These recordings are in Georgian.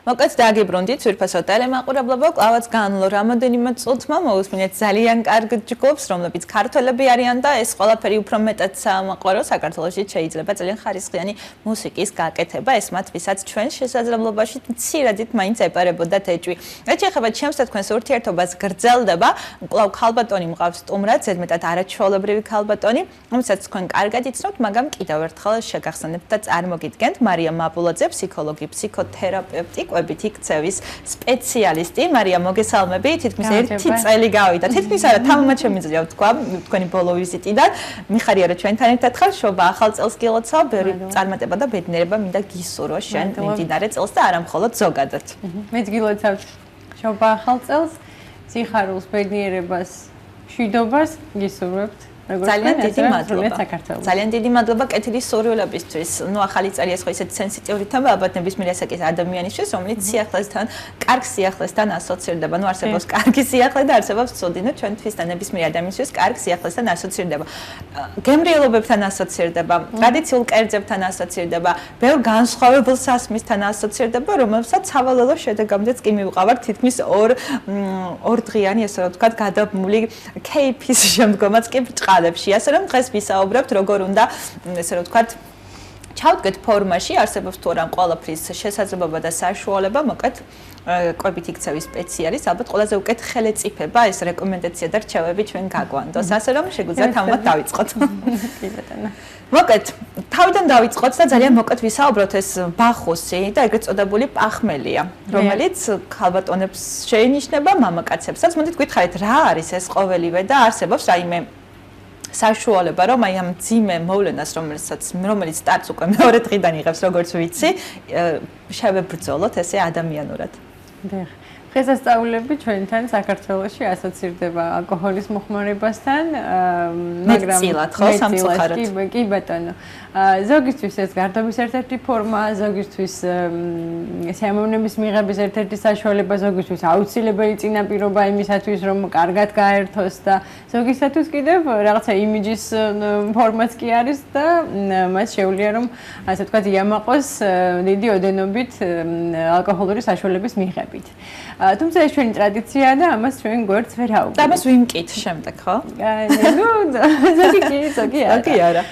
მოკლედ დაგიბრუნდით სვირფასო ტელემაყურებლებო, კლავაც განვლო რამოდენიმე წუთმა მოусმინეთ ძალიან კარგ ჯგუფს, რომლებიც ქართველები არიან და ეს ყველაფერი უფრო მეტად საამაყარო საქართველოში შეიძლება ძალიან ხარისხიანი მუსიკის გაკეთება, ეს მათ ვისაც ჩვენ შესაძლებლობაში მცირედით მაინც ეპარებოდათ ეჭვი. რაც ეხება ჩემს და თქვენს ურთიერთობას გრძელდება, კლავ ქალბატონი მყავს სტუმრად, ზედმეტად არაჩვეულებრივი ქალბატონი, რომელსაც თქვენ კარგად იცნობთ, მაგრამ კიდევ ერთხელ შეგახსენებთ და წარმოგიდგენთ მარიამ აბულაძე, ფსიქოლოგი, ფსიქოთერაპევტი, კვებითი ქცევის სპეციალისტი. მარიამ, მოგესალმები, თითქმის 1 წელი გავიდა. თითქმის არა, თამამად შემიძლია ვთქვა, თქვენი ბოლო ვიზიტიდან. მიხარია რომ ჩვენთან ერთად ხარ, შობა ახალ წელს გილოცავ, ბევრი წარმატება და ბედნიერება მინდა გისურვო შენ მიმდინარე წელს და არა მხოლოდ ზოგადად. მეც გილოცავ შობა ახალ წელს, სიხარულს, ბედნიერებას, მშვიდობას გისურვებთ. ძალიან დიდი მადლობა. ძალიან დიდი მადლობა კეთილის სურვილებისთვის. ნუ ახალი წელი ეს ხო ისეთი სენსიტიური თემა, ალბათ ნებისმიერ ასაკის ადამიანისთვის, რომელიც სიახლესთან, კარგ სიახლესთან ასოცირდება. ნუ არსებობს კარგი სიახლე და არსებობს ცუდი. ნუ ჩვენთვის და ნებისმიერ ადამიანისთვის კარგ სიახლესთან ასოცირდება. გემრიელობებთან ასოცირდება, ტრადიციულ კერძებთან ასოცირდება, ბევრ განსხვავებულ სასმისთან ასოცირდება, რომელსაც სავალალო შედეგამდეც კი მივყავართ თითქმის ორ დღიანი, ესე რომ ვთქვათ, გადაბმული кейფის შემდგომაც კი ბრწყალებში. ასე რომ დღეს ვისაუბრებთ, როგორ უნდა, ესე რომ ვთქვათ, ჩავდგეთ ფორმაში, არსებობს თუ არა ყველაფრის შესაძლებლობა და საშუალება, მოკლედ კვებითი ქცევის სპეციალისტ, ალბათ ყველაზე უკეთ ხელეწიფება ეს რეკომენდაცია და რჩევები ჩვენ გაგვანდოს. ასე რომ შეგვიძლია თამამად დავიწყოთ. კი ბატონო. მოკლედ, თავიდან დავიწყოთ და ძალიან მოკლედ ვისაუბროთ ეს ბახუსი და ეგრეთ წოდებული პახმელია, რომელიც ქალბატონებს შეინიშნება, მამაკაცებსაც. მოდით გითხარით, რა არის ეს ყოველივე და არსებობს რაიმე საშუალება, რომ აი ამ ძიმე მოვლენას, რომელიც სტარტს უკვე მეორე დღიდან იღებს, როგორც ვიცი, შევებრძოლოთ ესე ადამიანურად. დიახ. დღესასწაულები ჩვენთან საქართველოში ასოცირდება ალკოჰოლის მოხმარებასთან, მაგრამ მეტწილად ხო სამწუხაროდ. კი ბატონო. ზოგისთვის ეს გარდობის ერთ-ერთი ფორმა, ზოგისთვის სიამოვნების მიღების ერთ-ერთი საშუალება, ზოგისთვის აუცილებელი წინაპირობა იმისათვის, რომ კარგად გაერთოს და ზოგისათვის კიდევ რაღაცა იმიჯის ფორმაც კი არის და მას შეუძლია რომ ასე ვთქვათ იამაყოს დიდი ოდენობით ალკოჰოლური საშუალების მიღებით. თუმცა ეს ჩვენი ტრადიციაა და ამას ჩვენ გვერდს ვერ აუგებთ. და ამას ვიმკით შემდეგ, ხო? ნუ ზოგი არა.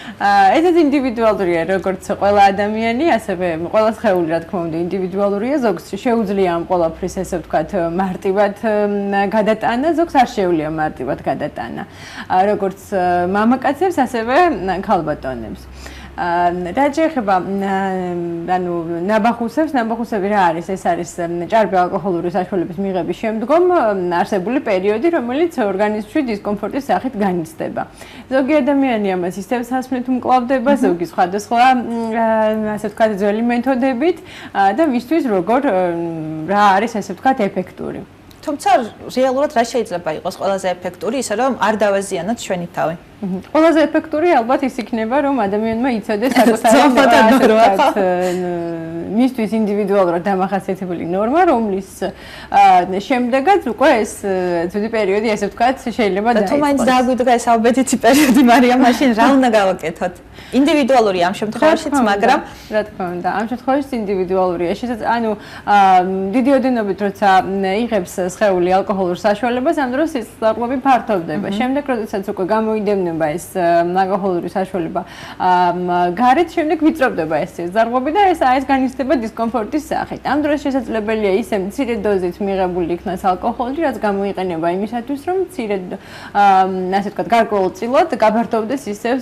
ესეც ინდივიდუალურია, როგორც ყველა ადამიანი, ასევე ყველა სხეული, რა თქმა უნდა, ინდივიდუალურია, ზოგს შეუძლია ამ ყველაფრის, ესე ვთქვათ, მარტივად გადატანა, ზოგს არ შეუძლია მარტივად გადატანა. როგორც მამაკაცებს, ასევე ქალბატონებს. რაც შეეხება ანუ ნაბახუსები რა არის? ეს არის ჭარბი ალკოჰოლური საშუალების მიღების შემდგომ არსებული პერიოდი, რომელიც ორგანიზმში დისკომფორტის სახით განიცდება. ზოგი ადამიანი ამას ისევ სასმელით მკლავდება, ზოგი სხვადასხვა ასე ვთქვათ ძველი მეთოდებით და მისთვის როგორ რა არის ასე ვთქვათ ეფექტური. თუმცა რეალურად რა შეიძლება იყოს ყველაზე ეფექტური, ისე რომ არ დავაზიანოთ ჩვენი თავი. ყველაზე ეფექტური ალბათ ის იქნება, რომ ადამიანმა იცოდეს საკუთარი მისთვის ინდივიდუალურად დამახასიათებელი ნორმა, რომლის შემდეგაც უკვე ეს ცუდი პერიოდი, ასე ვთქვათ, შეიძლება დაიწყოს. თუ მაინც დააგვიდგა ეს ალბეთიცი პერიოდი, მარიამ, მაშინ რა უნდა გავაკეთოთ? ინდივიდუალური ამ შემთხვევაშიც, მაგრამ რა თქმა უნდა, ამ შემთხვევაშიც ინდივიდუალურია. ანუ დიდი ოდენობით როცა იღებს სხეული ალკოჰოლურ საშუალებას, ამ დროს სისხლძარღვები ფართოვდება. შემდეგ, როდესაც უკვე გამოიდევნება ეს ალკოჰოლური საშუალება გარეთ, შემდეგ ვიწროვდება ეს სისხლძარღვები და ეს განიცდება დისკომფორტის სახით. ამ დროს შესაძლებელია ისე მცირე დოზით მიღებული იქნას ალკოჰოლი, რაც გამოიყენება იმისათვის, რომ მცირე ასე ვთქვათ, გარკვეულწილად გაფართოვდეს ისევ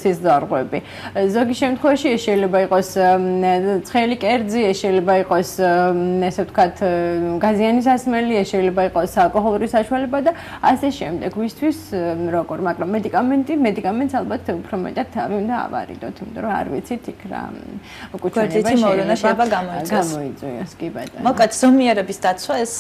სისხლძარღვები. ზოგი შემთხვევაში ეს შეიძლება იყოს ცხელი კერძი, ეს შეიძლება იყოს ესე ვთქვათ გაზიანი სასმელი, ეს შეიძლება იყოს ალკოჰოლური საშუალება და ასე შემდეგ. ვისთვის როგორ, მაგრამ მედიკამენტს ალბათ უფრო მეტად თავი უნდა ავარიდოთ, იმიტომ რომ არ ვიცით იქ რა უკუჩვენება შეიძლება გამოიწვიოს, კი ბატონო. მოკლედ ზომიერების დაცვა ეს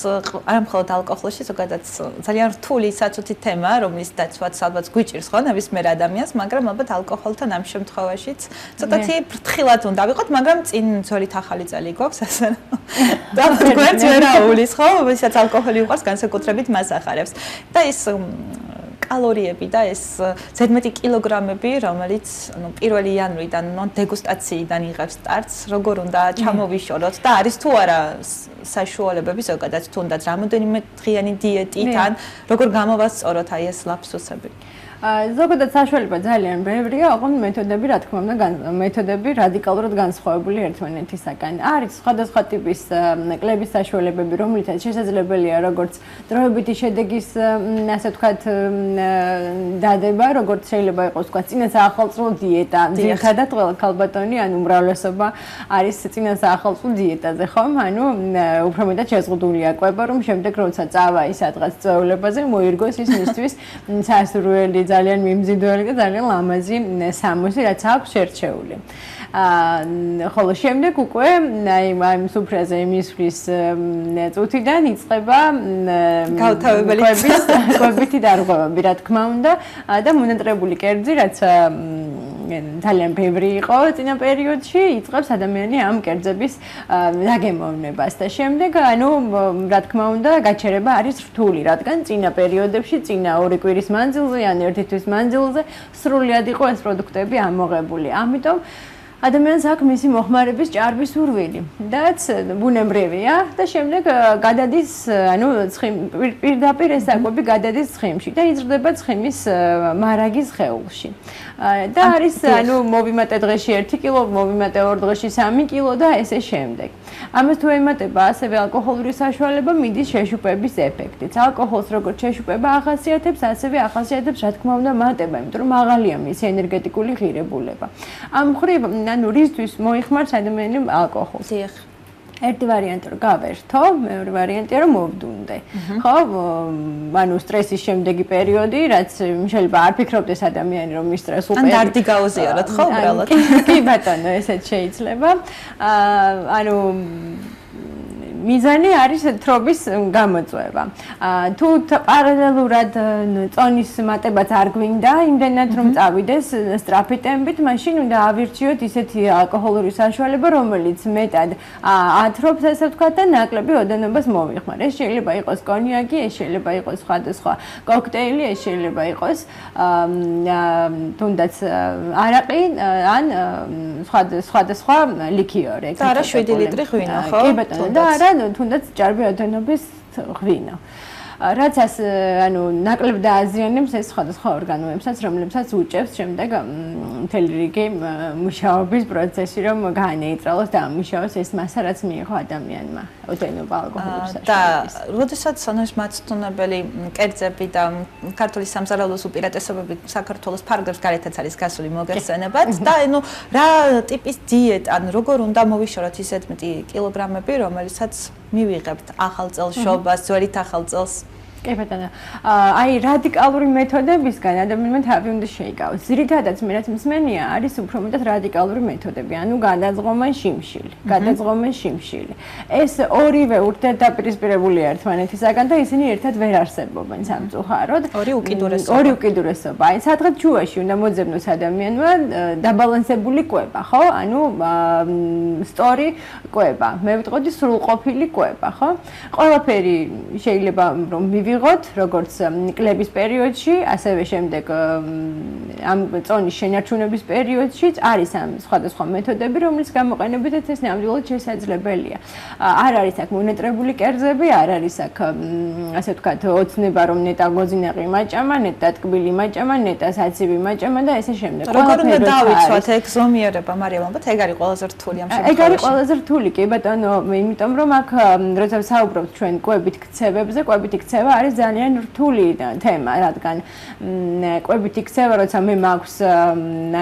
არა მხოლოდ ალკოჰოლში, ზოგადად ძალიან რთული საწუთი თემაა, რომლის დაცვაც ალბათ გვიჭირს ხო ნებისმიერ ადამიანს, მაგრამ ალბათ ალკოჰოლთან ამ შემთხვევაშიც ცოტათი ფრთხილად უნდა ვიყოთ, მაგრამ წინ ძოლით ახალი წელი გვაქვს, ასე და გვერდს ვერ აულის ხო, ვისაც ალკოჰოლი უყვარს, განსაკუთრებით მას ახარებს. და ის კალორიები და ეს ზედმეტი კილოგრამები, რომელიც პირველი იანვრიდან დეგუსტაციიდან იღებს სტარტს, როგორ უნდა ჩამოვიშოროთ და არის თუ არა საშუალებები ზოგადად თუნდაც რამოდენიმე დღიანი დიეტით ან როგორ გამოვასწოროთ აი ეს ლაფსუსები. ზოგადად საშუალება ძალიან ბევრია, ოღონდ მეთოდები, რა თქმა უნდა, მეთოდები რადიკალურად განსხვავებული ერთმანეთისაგან. არის სხვადასხვა ტიპის კლების საშუალებები, რომლითაც შესაძლებელია როგორც დროებითი შედეგის, ასე ვთქვათ, დადება, როგორც შეიძლება იყოს, ვთქვათ, წინასაახალწლო დიეტა, ძირითადად ყველა ქალბატონი, ანუ უმრავლესობა არის წინასაახალწლო დიეტაზე, ხომ? ანუ უფრო მეტად შეზღუდულია კვება, რომ შემდეგ როცა წავა ის სადღაც წვეულებაზე, მოირგოს ის მისთვის სასურველი ძალიან მიმზიდველი და ძალიან ლამაზი სამოსი, რაც აქვს შერჩეული. ხოლო შემდეგ უკვე აი ამ სუფრაზე იმისთვის წუთიდან იწყება გავთავებელი კვებითი დარღვევები, რა თქმა უნდა, და მონატრებული კერძი, რაც ძალიან ბევრი იყო წინა პერიოდში, იწყებს ადამიანი ამ კერძების დაგემოვნებას და შემდეგ, ანუ რა თქმა უნდა, გაჩერება არის რთული, რადგან წინა პერიოდებში, წინა 2 კვირის მანძილზე ან 1 თვის მანძილზე სრულიად იყო ეს პროდუქტები ამოღებული. ამიტომ ადამიანს აქვს მისი მოხმარების ჭარბი სურვილი და ბუნებრივია და შემდეგ გადადის, ანუ პირდაპირ ეს საკვები გადადის ცხიმში და იზრდება ცხიმის მარაგის სხეულში. და არის, ანუ მოვიმატე დღეში 1 კილო, მოვიმატე 2 დღეში 3 კილო და ესე შემდეგ. ამას თუ ემატება ასევე ალკოჰოლური საშუალება, მიდის შეშუპების ეფექტიც. ალკოჰოლს როგორც შეშუპება ახასიათებს, ასევე ახასიათებს, რა თქმა უნდა, მატება, იმიტომ რომ მაღალია მისი ენერგეტიკული ღირებულება. ამ მხრივ ანუ რისთვის მოიხმარს ადამიანი ალკოჰოლს? დიახ. ერთი ვარიანტი რომ გავერთო, მეორე ვარიანტია რომ მოვდუნდე. ხო? ანუ სტრესის შემდეგი პერიოდი, რაც შეიძლება არ ფიქრობდეს ადამიანი რომ ის სტრესს ან დარდი გაუზიაროთ, ხო, უბრალოდ. კი ბატონო, ესეც შეიძლება. ანუ მიზანი არის თრობის გამოწვევა. თუ პარალელურად წონის მატებაც არ გვინდა, იმდენად რომ წავიდეს სწრაფი ტემპით, მაშინ უნდა ავირჩიოთ ისეთი ალკოჰოლური საშუალება, რომელიც მეტად ათრობს, ასე ვთქვათ, და ნაკლები ოდენობას მოვიხმარ. ეს შეიძლება იყოს კონიაკი, ეს შეიძლება იყოს სხვადასხვა კოქტეილი, ეს შეიძლება იყოს თუნდაც არაყი ან სხვადასხვა ლიქიორი. და არა 7 ლიტრი ღვინო, ხო? კი ბატონო, და არა თუნდაც ჭარბი ოდენობის ღვინო. რაც ანუ ნაკლებ დააზიანებს ეს სხვადასხვა ორგანოებსაც, რომლებსაც უჭერს შემდეგ მთელი რიგი მუშაობის პროცესი, რომ განეიტრალოს და ამუშავოს ეს მასა, რაც მიიღო ადამიანმა ოდენობა ალკოჰოლური საშუალებას. და როდესაც ეს მაცდუნებელი კერძები და ქართული სამზარეულოს უპირატესობები საქართველოს ფარგლებს გარეთაც არის გასული მოგეხსენებათ და ანუ რა ტიპის დიეტა, ან როგორ უნდა მოვიშოროთ ისეთ მეტი კილოგრამები, რომელიცაც მივიღებთ ახალ წელს შობას, ძველით ახალ წელს? კი ბატონო. აი რადიკალური მეთოდებისგან ადამიანმა თავი უნდა შეიკავოს. ძირითადად მე რაც მსმენია არის უფრო მეტად რადიკალური მეთოდები, ანუ გადაძღომა შიმშილი. ეს ორივე ურთიერთდაპირისპირებულია ერთმანეთისაგან და ისინი ერთად ვერ არსებობენ სამწუხაროდ. ორი უკიდურესობა. აი სადღაც ჯუაში უნდა მოძებნოს ადამიანმა დაბალანსებული კვება, ხო? ანუ სწორი კვება. მე ვიტყოდი სრულყოფილი კვება, ხო? ყველაფერი შეიძლება რომ ვიღოთ, როგორც კლების პერიოდში, ასევე შემდეგ ამ წონის შენარჩუნების პერიოდშიც არის ამ სხვადასხვა მეთოდები, რომლის გამოყენებითაც ეს ნამდვილად შესაძლებელია. არ არის აქ მონატრებული კერძები, არ არის აქ ასე ვთქვათ, ოცნება რომ ნეტა გოზინაყი მაჭამა, ნეტა ტკბილი მაჭამა, ნეტა საცივი მაჭამა და ესე შემდეგ. როგორ უნდა დავიცვათ ეგ ზომიერება, მარიამ, ალბათ ეგ არის ყველაზე რთული ამ შემთხვევაში. ეგ არის ყველაზე რთული, კი ბატონო, იმიტომ რომ აქ როცა ვსაუბრობთ ჩვენ კვებით ქცევებზე, კვებითი ქცევა არის ძალიან რთული თემა, რადგან კვებითი ქცევა, როცა მე მაქვს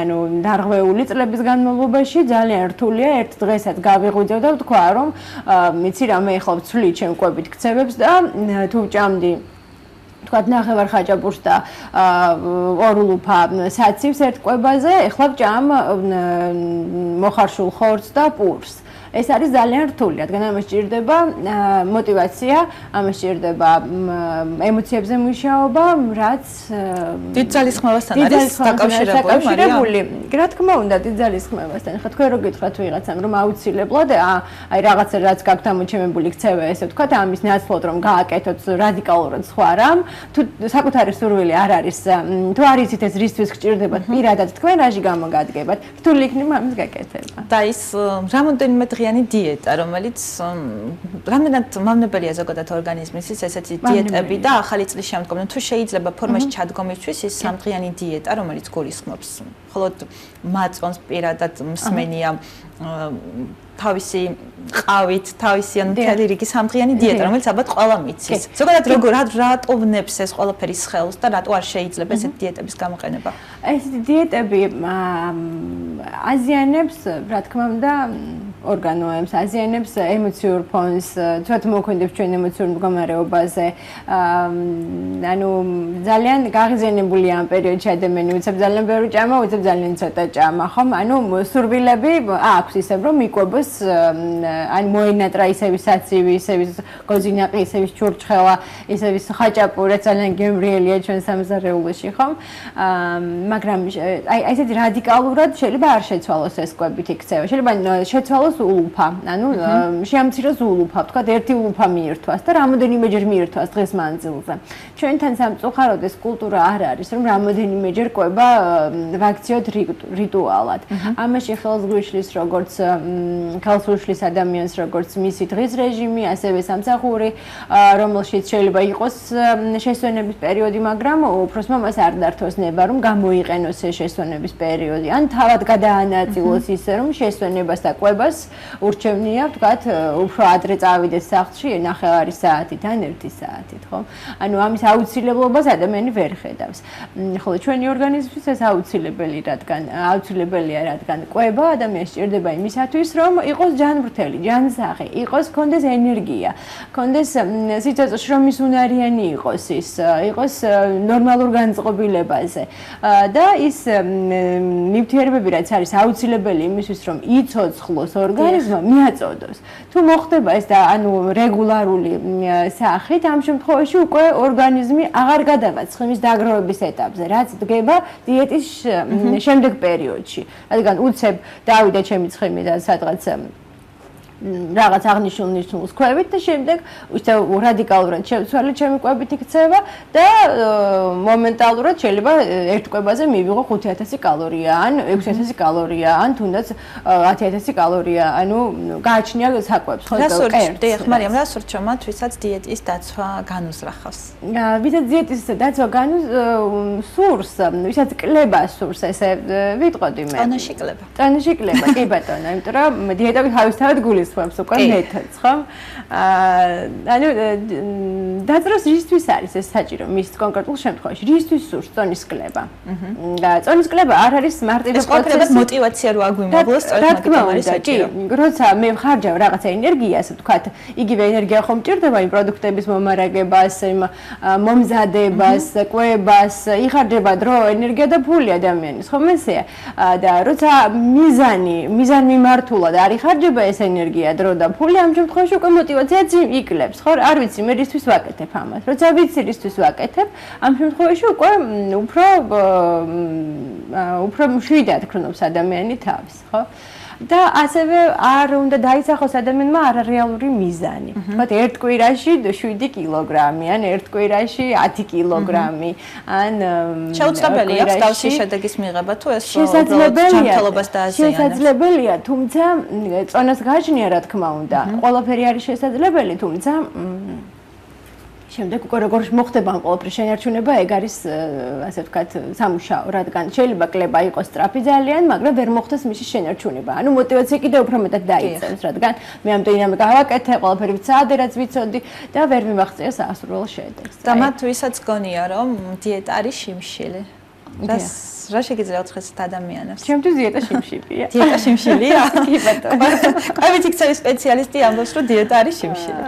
ანუ დარღვეული წლების განმავლობაში, ძალიან რთულია ერთ დღესაც გავიღვიძე და ვთქვა, რომ მიცი რამე ეხლა ვცვლი ჩემ კვებით ქცევებს და თუ ვჭამდი თქვათ ნახევარ ხაჭაპურს და 2 ლუფა საცივს ერთ კვებაზე, ეხლა ვჭამ მოხარშულ ხორცს და პურს. ეს არის ძალიან რთული, რადგან ამას სჭირდება мотивация, ამას სჭირდება ემოციებზე მუშაობა, რაც დიდ ძალისხმევასთან არის დაკავშირებული. რა თქმა უნდა, დიდ ძალისხმევასთან. ხა თქვენ რო გითხრათ ვიღაცამ, რომ აუცილებლად აი რაღაცა რაც გაქვთ ამოჩემებული ქცევა, ესე ვთქვათ, ამის ნაცვლად რომ გააკეთოთ რადიკალურად სხვა რამ, თუ საკუთარი სურვილი არ არის, თუ არ იცით ეს რისთვის გჭირდებათ პირადად თქვენ რაში გამოგადგებათ, რთული იქნება ამის გაკეთება. და ის რამოდენიმე დღიანი დიეტა, რომელიც რამდენად მავნებელია ზოგადად ორგანიზმის ესეთი დიეტები და ახალი წლის შემდგომ, თუ შეიძლება ფორმაში ჩადგომისთვის ის 3 დღიანი დიეტა, რომელიც გულისხმობს მხოლოდ მაწონს პირადად მსმენია თავისი ყავით, თავისი ან მთელი რიგი 3 დღიანი დიეტა, რომელიც ალბათ ყველა მიცის. ზოგადად როგორ რატო ვნებს ეს ყველაფერი სხეულს და რატო არ შეიძლება ესეთი დიეტების გამოყენება? ესეთი დიეტები აზიანებს, რა თქმა უნდა, ორგანოებს, აზიანებს ემოციურ ფონს, ცოტა მოქმედებს ჩვენ ემოციურ მდგომარეობაზე. ანუ ძალიან გაღიზიანებულია ამ პერიოდში ადამიანი, უცებ ძალიან ბევრი ჭამა, უცებ ძალიან ცოტა ჭამა, ხომ? ანუ სურვილები აქვს ისევ რომ მიყვებოს, ან მოენატრა ისევის საცივი, ისევის გოზინაყი, ისევის ჩურჩხელა, ისევის ხაჭაპური, ძალიან გემრიელია ჩვენ სამზარეულოში, ხომ? მაგრამ აი ესეთი რადიკალურად შეიძლება არ შეცვალოს ეს კვებითი ქცევა. შეიძლება შეცვალოს ულუფა, ანუ შეამციროს ულუფა, თქვა ერთი ულუფა მიირთვას და რამოდენიმეჯერ მიირთვას დღეს მანძილზე. ჩვენთან სამწუხაროდ ეს კულტურა არ არის, რომ რამოდენიმეჯერ კვება ვაქციოთ რიტუალად. ამაში ხელს გვიშლის როგორც ხელს უშლის ადამიანს როგორც მისი დღის რეჟიმი, ასევე სამსახური, რომელშიც შეიძლება იყოს შესვენების პერიოდი, მაგრამ უფროსმა მას არ დართოს ნება, რომ გამოიყენოს ეს შესვენების პერიოდი. ან თავად გადაანაწილოს ისე, რომ შესვენებას და კვებას ურჩევნია, ვთქვათ, უფრო ადრე წავიდეს სახლში 9 საათით ან 1 საათით, ხო? ანუ ამის აუცილებლობას ადამიანი ვერ ხედავს. ხოლო ჩვენი ორგანიზმისთვის ეს აუცილებელია, რადგან კვება ადამიანს სჭირდება იმისათვის, რომ იყოს ჯანმრთელი, ჯანსაღი, კონდეს ენერგია, კონდეს სიცოცხლე შრომის უნარიანი იყოს ის, იყოს ნორმალურ განწყობილებაზე. და ის ნივთიერებები, რაც არის აუცილებელი იმისთვის, რომ იცოცხლოს ორგანიზმმა, მიაწოდოს. თუ მოხდება ეს და ანუ რეგულარული სახით, ამ შემთხვევაში უკვე ორგანიზმი აღარ გადავა ცხიმის დაგროვების ეტაპზე, რაც დგება დიეტის შემდეგ პერიოდში. რადგან უცებ დავიდა ჩემი ცხიმი და სადღაც რაღაც აღნიშნულს ხვევით და შემდეგ ისე რადიკალურად შევცვალე ჩემი კვებითი ქცევა და მომენტალურად შეიძლება ერთ კვებაზე მივიღო 5000 კალორია ან 6000 კალორია ან თუნდაც 10000 კალორია, ანუ გააჩნია საკვებს, ხო? დიახ, მარიამ, რა სურჩო მათ, ვისაც დიეტის დაცვა განუზრახავს? ვისაც დიეტის დაცვა სურს, ვისაც კლება სურს, ესე ვიტყოდი მე. ტონში კლება, კი ბატონო, იმიტომ რომ დიეტა თავისთავად გულისხმობს უკვე მეთოდს, ხო? ანუ დაძროს რისთვის არის ეს საჭირო მის კონკრეტულ შემთხვევაში? რისთვის სურს ტონის კლება? ტონის კლება არ არის მარტივი პროცესი, мотивация რო აგვიმოვლოს, რა თქმა უნდა, კი, როცა მე ვხარჯავ რაღაცა ენერგიას, ვთქვათ, იგივე ენერგია ხომ მჭირდება იმ პროდუქტების მომარაგებას, იმ მომზადებას, კვებას, იხარჯება დრო, ენერგია და ფული ადამიანის, ხომ ესეა? და როცა მიზან მიმართულად არ იხარჯება ეს ენერგია, დრო და ფული, ამ შემთხვევაში უკვე мотивациაც იკლებს, ხო? არ ვიცი, მე რისთვის ვაკეთებ ამას. როცა ვიცი რისთვის ვაკეთებ, ამ შემთხვევაში უკვე უფრო მშვიდად ქრონობს ადამიანი თავს, ხო? და ასევე არ უნდა დაისახოს ადამიანმა არარეალური მიზანი. ვთქვათ, ერთ კვირაში 7 კილოგრამი, ან ერთ კვირაში 10 კილოგრამი, ან შეუძლებელია თავისი შედეგის მიღება თუ ეს უბრალოდ ჯანმრთელობას დააზიანებს? შესაძლებელია, თუმცა წონას გააჩნია, რა თქმა უნდა. ყველაფერი არის შესაძლებელი, თუმცა შემდეგ უკვე როგორ მოხდება ამ ყველაფრის შენარჩუნება, ეგ არის ასე ვთქვათ სამუშაო, რადგან შეიძლება კლება იყოს სწრაფი ძალიან, მაგრამ ვერ მოხდეს მისი შენარჩუნება. ანუ мотивация კიდევ უფრო მეტად დაიწევს, რადგან მე ამ დინამიკა გავაკეთე, ყველაფერი ვცადე, რაც ვიცოდი და ვერ მიმაღწია სასურველ შედეგს. და მათ ვისაც გონია, რომ დიეტა არის შიმშილი. რა შეგიძლია უცხესოთ ადამიანებს? ჩემთვის დიეტა შიმშილია. დიეტა შიმშილია? კი ბატონო. ყვებით იქცევის სპეციალისტი ამბობს, რომ დიეტა არის შიმშილი.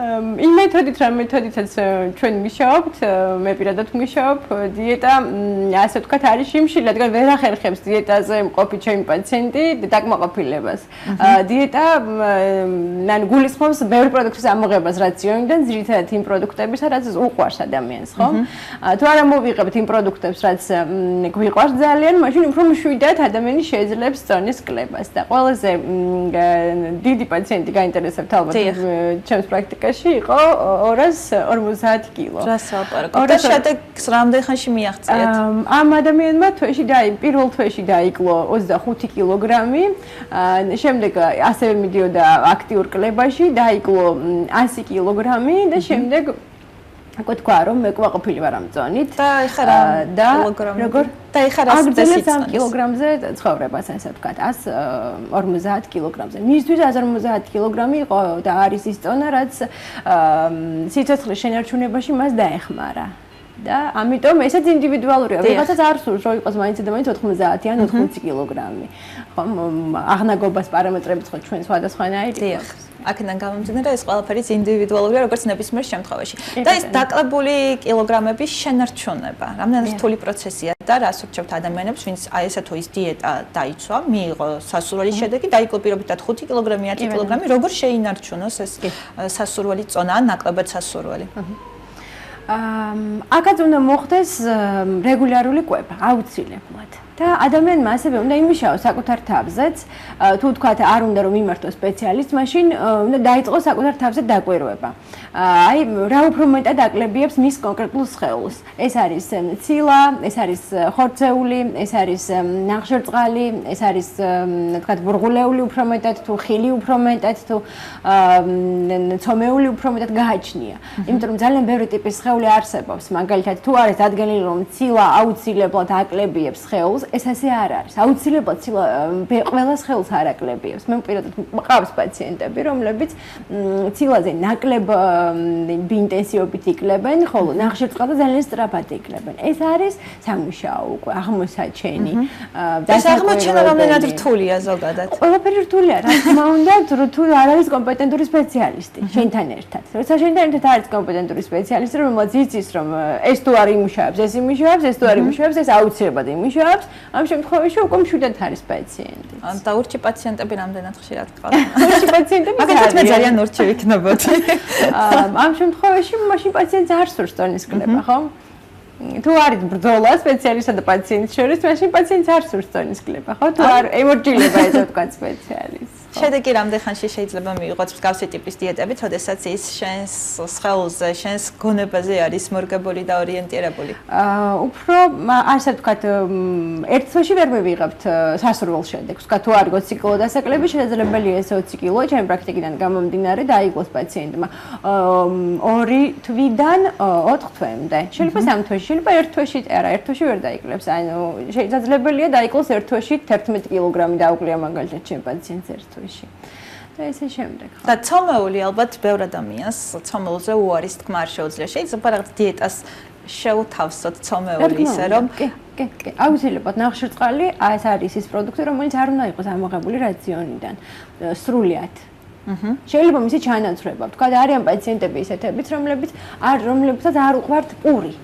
იმ მეთოდითაც ჩვენ ვიშავთ, მე პირადად ვიშავ, დიეტა ასე ვთქვათ არის შიმშილი, რადგან ვერ ახერხებს დიეტაზე მყოფი ჩემი პაციენტი დაკმაყოფილებას. დიეტა ნან გულისხმობს ბევრი პროდუქტის ამოღებას რაციონიდან, ძირითადად იმ პროდუქტებისა, რაც უყვარს ადამიანს, ხო? თუ არ ამოვიღებთ იმ პროდუქტებს, რაც გვიყვარს ძალიან მაშინ უფრო მშვიდად ადამიანი შეძლებს წონის კლებას და ყველაზე დიდი პაციენტი გაინტერესებთ ალბათ ჩემს პრაქტიკაში იყო 250 კილო. რა საპარაკო? და შედეგს რამდენ ხანში მიაღწიეთ? ამ ადამიანმა პირველ თვეში დაიკლო 25 კილოგრამი, შემდეგ ასევე მიდიოდა აქტიურ კლებაში, დაიკლო 100 კილოგრამი და შემდეგ Aku თქვა რომ მე კვაყოფილი ვარ ამ წონით და ეხლა რა კილოგრამი როგორ და ეხლა რა წესით 3 კილოგრამზე ცხოვრებას ასე ვთქვათ 150 კილოგრამზე მისთვის 150 კილოგრამი იყო და არის ის წონა რაც სიცოცხლის შენარჩუნებაში მას დაეხმარა და ამიტომ ესეც ინდივიდუალურია ვიღაცას არ სურს რომ იყოს მაინც და მაინც 90 ან 80 კილოგრამი ხო აღნაგობას პარამეტრებიც ხო ჩვენ სხვადასხვანაირია აქედან გამომდინარე ეს ყველაფერი ინდივიდუალურია როგორც ნებისმიერ შემთხვევაში და ეს დაკლებული კილოგრამების შენარჩუნება რამდენად რთული პროცესია და რას ურჩევთ ადამიანებს ვინც აი ესე თუ ის დიეტა დაიცვა მიიღო სასურველი შედეგი დაიკლო პირობითად 5 კილოგრამი 10 კილოგრამი როგორ შეინარჩუნოს ეს სასურველი წონა ან ნაკლებად სასურველი აქაც უნდა მოხდეს რეგულარული კვება აუცილებლად და ადამიანმა ასევე უნდა იმუშაოს საკუთარ თავზეც თუ თქვათ არ უნდა რომ იმართოს სპეციალისტს მაშინ უნდა დაიწყოს საკუთარ თავზე დაკვირვება აი რა უფრო მეტად აკლებიებს მის კონკრეტულ სხეულს ეს არის ცილა ეს არის ხორცეული ეს არის ნახშირწყალი ეს არის თქვათ ბურღულეული უფრო მეტად თუ ხილი უფრო მეტად თუ ცომეული უფრო მეტად გააჩნია იმიტომ რომ ძალიან ბევრი ტიპის სხეული არსებობს მაგალითად თუ არის დადგენილი რომ ცილა აუცილებლად აკლებიებს სხეულს ეს ასე არ არის. აუცილებლად ცილა ყველა სხეულს არ აკლებიებს. მე პირადად მყავს პაციენტები, რომლებიც ცილაზე ნაკლებ ინტენსივობით იკლებენ, ხოლო ნახშირწყალზე ძალიან სწრაფად იკლებენ. ეს არის სამუშაო უკვე აღმოსაჩენი. ეს აღმოჩენა რამდენად რთულია ზოგადად? ყველაფერი რთულია, რა თქმა უნდა, თუ არ არის კომპეტენტური სპეციალისტი შენთან ერთად. როცა შენთან ერთად არის კომპეტენტური სპეციალისტი, რომელიც იცის, რომ ეს თუ არ იმუშავებს, ეს იმუშავებს, ეს თუ არ იმუშავებს, ეს აუცილებლად იმუშავებს. ამ შემთხვევაში უკვე მშვიდად არის პაციენტი. და ურჩი პაციენტები რამდენად ხშირად ყავს? ურჩი პაციენტები მაგალითად მე ძალიან ურჩი ვიქნებოდი. ამ შემთხვევაში მაშინ პაციენტს არ სურს ტონის კლება, ხო? თუ არის ბრძოლა სპეციალისტსა და პაციენტის შორის, მაშინ პაციენტს არ სურს ტონის კლება, ხო? თუ არ ემორჯილება ესე ვთქვათ სპეციალისტს. შედეგი რამდენ ხანში შეიძლება მიიღოს მსგავსი ტიპის დიეტებით, როდესაც ის შენს სხეულზე, შენს გონებაზე არის მორგებული და ორიენტირებული? უფრო ასე ვთქვათ, ერთ თვეში ვერ მივიღებთ სასურველ შედეგს. ვთქვათ, თუ არ გქონდა ციკლო დასაკლები, შესაძლებელია ეს 20 კილო, ჩემი პრაქტიკიდან გამომდინარე დაიკლოს პაციენტმა 2 თვიდან 4 თვემდე. შეიძლება 3 თვეში, შეიძლება 1 თვეში, არა, 1 თვეში ვერ დაიკლებს. ანუ შესაძლებელია დაიკლოს 1 თვეში 11 კილოგრამი დაუკლია მაგალითად ჩემი პაციენტს 1 თვეში. და ესე შემდეგ. და ცომეული ალბათ ბევრ ადამიანს ცომელზე უარის თქმა არ შეუძლია. შეიძლება რაღაც დიეტას შეუთავსოთ ცომეული ისე რომ კი, აუცილებლად ნახშირწყალი ეს არის ის პროდუქტი, რომელიც არ უნდა იყოს ამოღებული რაციონიდან სრულიად. შეიძლება მისი ჩანაცვლება. თქვათ არიან პაციენტები ისეთებიც, რომლებსაც არ უყვართ პური.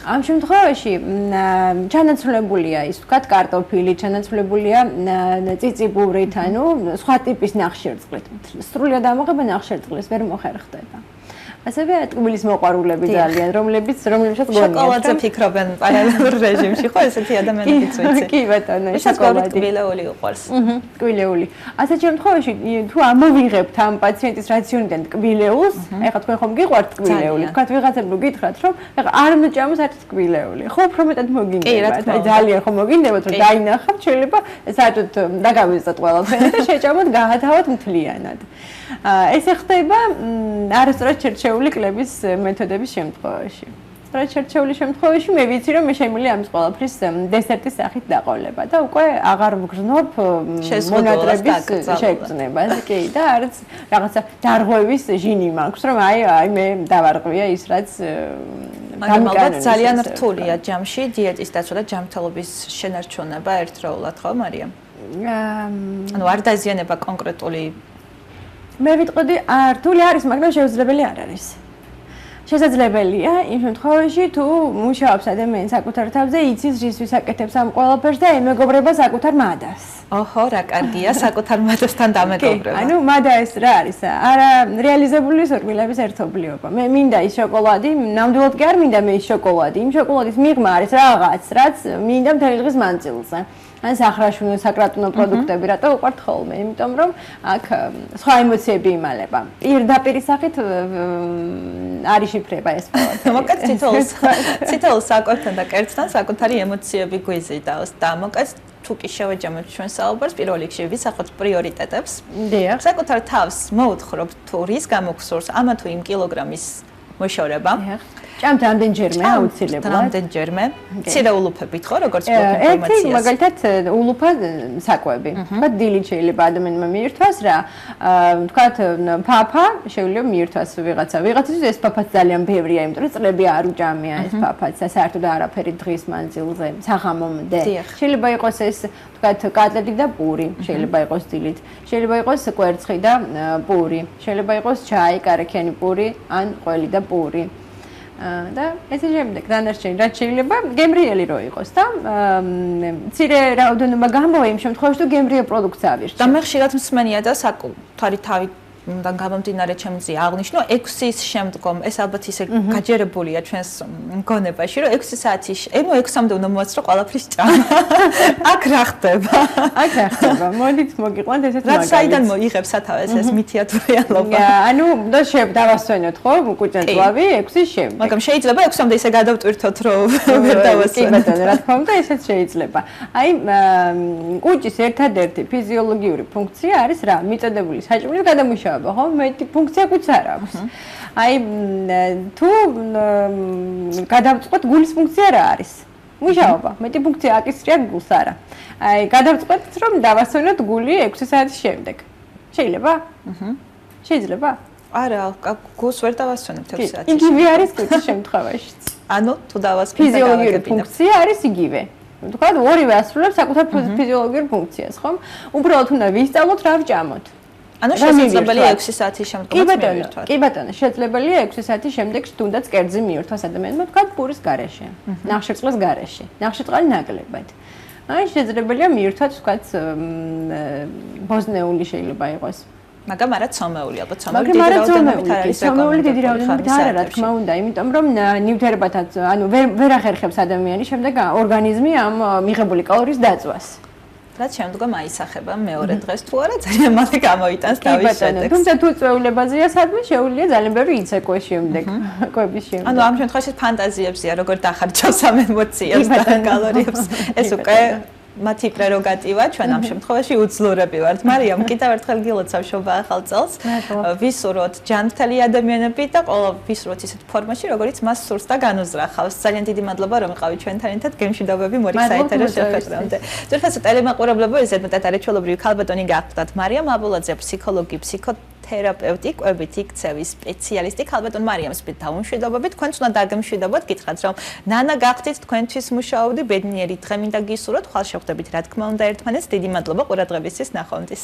ამ შემთხვევაში ჩანაცვლებულია ის ვთქვათ კარტოფილი, ჩანაცვლებულია წიწიბურით, ანუ სხვა ტიპის ნახშირწყლით. სრულიად ამოღება ნახშირწყლის ვერ მოხერხდება. ასევე ტკბილის მოყვარულები ძალიან, რომლებსაც გონიათ. შოკოლადზე ფიქრობენ პარალელურ რეჟიმში, ხო ესეთი ადამიანებიც ვიცი. კი ბატონო, შოკოლადი ტკბილეული უყვარს. ტკბილეული. ასეთ შემთხვევაში თუ ამოვიღებთ ამ პაციენტის რაციონიდან ტკბილეულს, ეხლა თქვენ ხომ გიყვართ ტკბილეული, თქვათ ვიღაცებმა გითხრათ, რომ ეხლა არ უნდა ჭამოს არც ტკბილეული. ხო, უფრო მეტად მოგინდებათ. აი ძალიან ხო მოგინდებათ, რომ დაინახავთ, შეიძლება საერთოდ დაგავიწყოთ ყველაფერი და შეჭამოთ, გაათავოთ მთლიანად. ეს ხდება არასწორად შერჩეული კლების მეთოდების შემთხვევაში. სწორად შერჩეული შემთხვევაში მე ვიცი რომ მე შემიძლია ამის ყველაფრის დესერტის სახით დაყოლება და უკვე აღარ ვგრძნობ მონატრების შეგრძნებას. კი და არც რაღაცა დარღვევის ჟინი მაქვს რომ აი მე დავარღვია ის რაც მაგრამ ალბათ ძალიან რთულია ჯამში დიეტის დაცვა და ჯანმრთელობის შენარჩუნება ერთდროულად, ხო, მარიამ? ანუ არ დაზიანება კონკრეტული მე ვიტყოდი რთული არის, მაგრამ შეუძლებელი არ არის. შესაძლებელია იმ შემთხვევაში თუ მუშაობს ადამიანი საკუთარ თავზე, იცის რისთვის აკეთებს ამ ყველაფერს და ემეგობრება საკუთარ მადას. ოჰო, რა კარგია საკუთარ მადასთან დამეგობრება. ანუ მადა ეს რა არის? არა რეალიზებული სურვილების ერთობლიობა. მე მინდა ის შოკოლადი, ნამდვილად კი არ მინდა მე ის შოკოლადი. იმ შოკოლადის მიღმა არის რაღაც, რაც მინდა მთელი დღის მანძილზე. ან სახრაშუნო საკრატუნო პროდუქტები რატო უყვართ ხოლმე? იმიტომ რომ აქ სხვა ემოციები იმალება. პირდაპირ სახით არის შიფრება ეს ყველაფერი. მოკაც ციტოლის საკუთრთან და კერძთან საკუთარი ემოციები გვიზიდავს და მოკაც თუ კი შევეჯამოთ ჩვენ საუბარს პირველ რიგში ვისახოთ პრიორიტეტებს. დიახ. საკუთარ თავს მოუთხრობთ თუ რის გამოგსურს ამა თუ იმ კილოგრამის მოშორება. დიახ. ჭამთ ამდენჯერმე აუცილებლად. ამდენჯერმე. მცირე ულუფებით ხო, როგორც გვაქვს ინფორმაციას. ერთი მაგალითად ულუფა საკვები. თქვა დილით შეიძლება ადამიანმა მიირთვას რა. თქვა ფაფა შეიძლება მიირთვას ვიღაცისთვის ეს ფაფაც ძალიან ბევრია, იმიტომ რომ წლები არ უჭამია ეს ფაფაც და საერთოდ არაფერი დღის მანძილზე საღამომდე. შეიძლება იყოს ეს თქვა კატლეტი და პური, შეიძლება იყოს დილით. შეიძლება იყოს კვერცხი და პური. შეიძლება იყოს ჩაი, კარაქიანი პური ან ყველი და პური. და ესე შემდეგ დანარჩენი რაც შეიძლება გემრიელი რო იყოს და მცირე რაოდენობა გამოვა იმ შემთხვევაში თუ გემრიელ პროდუქტს ავირჩევ. და მე ხშირად მსმენია და საკუთარი თავიდან გამომდინარე ჩემზე აღნიშნო 6-ის შემდგომ ეს ალბათ ისე გაჯერებულია ჩვენს მგონებაში რომ 6 საათის 6-მდე უნდა მოაწყო ყველაფრის ჭამა. აქ რა ხდება? აქ რა ხდება? მოდით მოგიყვანთ ესეთ მაგალითს. რაც საიდან მოიღებს სათავეს ეს მითიათური რეალობა? ანუ და დავასვენოთ ხო კუჭენწლავი 6-ის შემდეგ. მაგრამ შეიძლება 6-მდე ისე გადავტვირთოთ რომ ვერ დავასვენოთ. კი ბატონო, რა თქმა უნდა, ესეც შეიძლება. აი კუჭის ერთადერთი ფიზიოლოგიური ფუნქცია არის რა? მიწოდებული საჭმლის გადამუშავება. ხო, მეტი ფუნქცია კუჭს არ აქვს. აი თუ გადავწყვეტ გულის ფუნქცია რა არის? მუშაობა. მეტი ფუნქცია აკისრია გულს არა. აი გადავწყვეტ რომ დავასვენოთ გული 6 საათის შემდეგ. შეიძლება? შეიძლება? არა, გულს ვერ დავასვენებთ 6 საათის. იგივე არის კუჭის შემთხვევაშიც. ანუ თუ დავასვენოთ ფიზიოლოგიური ფუნქცია არის იგივე. თქვა ორივე ასრულებს საკუთარ ფიზიოლოგიურ ფუნქციას, ხო? უბრალოდ უნდა ვისწავლოთ რა ვჭამოთ. ანუ შესაძლებელია 6 საათის შემდგომ მიირთვას. კი ბატონო, შესაძლებელია 6 საათის შემდეგ თუნდაც კერძი მიირთვას ადამიანმა, თქვა პურის გარეშე, ნახშირწყლის გარეშე, ნახშირწყალი ნაკლებად. აი შესაძლებელია მიირთვას, თქვა ბოზნეული შეიძლება იყოს. მაგრამ არა ცომეული, ალბათ ცომეული დიდი რაოდენობით არ არის. ცომეული დიდი რაოდენობით არა, რა თქმა უნდა, იმიტომ რომ ნივთიერებათა, ანუ ვერ ახერხებს ადამიანი შემდეგ ორგანიზმი ამ მიღებული კალორიის დაწვას. რაც შემდგომ აისახება მეორე დღეს თუ არა ძალიან მალე გამოიტანს თავის შედეგს. თუმცა თუ წვეულებაზეა სადმე შეუძლია ძალიან ბევრი იცეკვეს შემდეგ, კვების შემდეგ. ანუ ამ შემთხვევაში ფანტაზიებზია როგორ დახარჯავს ამ ემოციებს და კალორიებს. ეს უკვე მათი პრეროგატივა, ჩვენ ამ შემთხვევაში უძლურები ვართ. მარიამ, კიდევ ერთხელ გილოცავ შობა ახალ წელს. ვისურვოთ ჯანმრთელი ადამიანები და ყველა ვისურვოთ ისეთ ფორმაში, როგორიც მას სურს და განუზრახავს. ძალიან დიდი მადლობა, რომ იყავით ჩვენთან ერთად გემშვიდობები მორიგ საეთერო შეხვედრამდე. ძვირფასო ტელემაყურებლები, ზედმეტად არაჩვეულებრივი ქალბატონი გახლდათ. მარიამ აბულაძე, ფსიქოლოგი, თერაპევტი, კვებითი ქცევის სპეციალისტი ქალბატონ მარიამს დაუმშვიდობებით. თქვენც უნდა დაგემშვიდობოთ, გითხრათ რომ ნანა გახდით თქვენთვის მუშაობდი, ბედნიერი დღე მინდა გისურვოთ, ხვალ შევხვდებით რა თქმა უნდა ერთმანეთს. დიდი მადლობა ყურადღებისთვის, ნახვამდის.